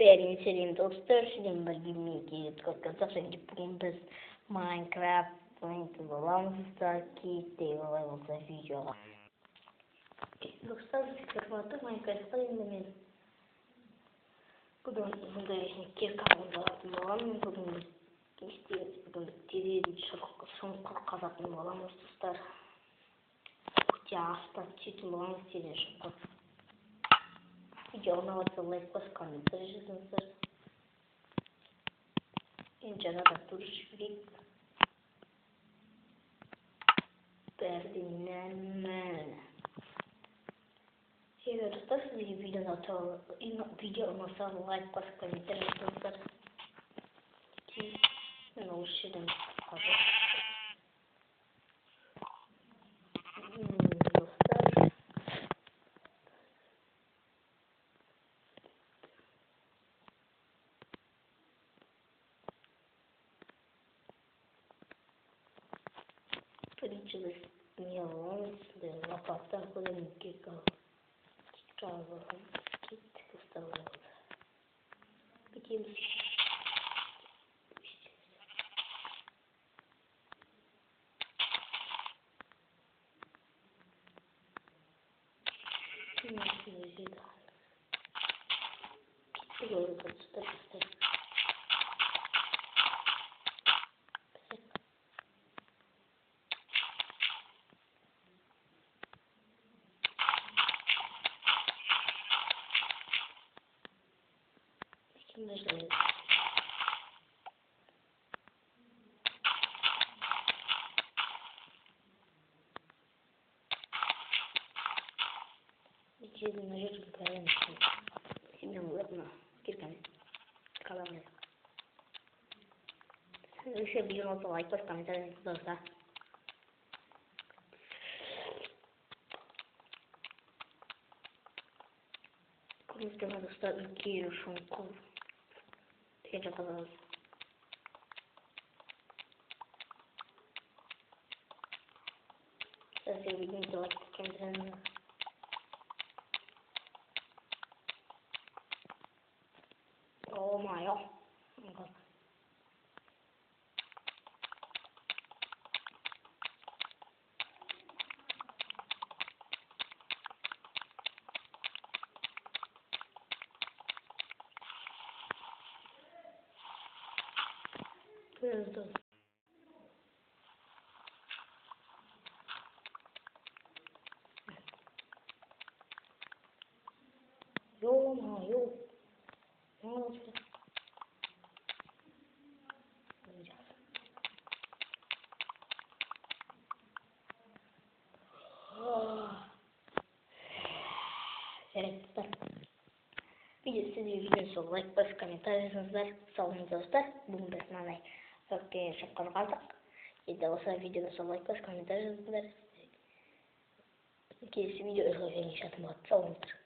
Сәлем достар, сізден бірге мен келіп қалсақ, және бүгін біз Майнкрафт ойнайтын боламыз. Кейттей олай болса видеоға. Достар, форматы Майнкрафтқа енді мен бүгін мұндай кирка алатын боламын. Бүгін не істейміз? Бүгін терең шұңқыр қазатын боламыз, достар. Өте астан түсетін боламыз терең шұңқыр. Видео ұнаватса лайк басып, комментарий жазыңыздар. Енді жаңадан тұрып жіберейік. Бәрден егер достар сізге видео ұнаса лайк басып, комментарий жазыңыздар. Мен осы жерден достар бірінші біз не аламыз, лопата көлемін кек алып кеттік ұсталып бітеміз. Şimdi najeriya koyalım. Şimdi bunu girken kalamıyor. Size bir olsa like bas, komentar yazın. Konuştuğumuz dostlar ülkeyi şunkur diye kalırız. Size videoyu like kendinize. Oh my god. Kızdım. Yo ma yo. Ne oldu? Жарайды. Видео сізге видеосы лайк басып, комментарий жазыңыздар. Сау болыңыздар. Бүгін біз мынандай көптеген шұңқыр қаздық. Енді осы видеоны лайк басып, комментарий жазыңыздар. Келесі видеоға жолығып жататын болады. Сау болыңыздар.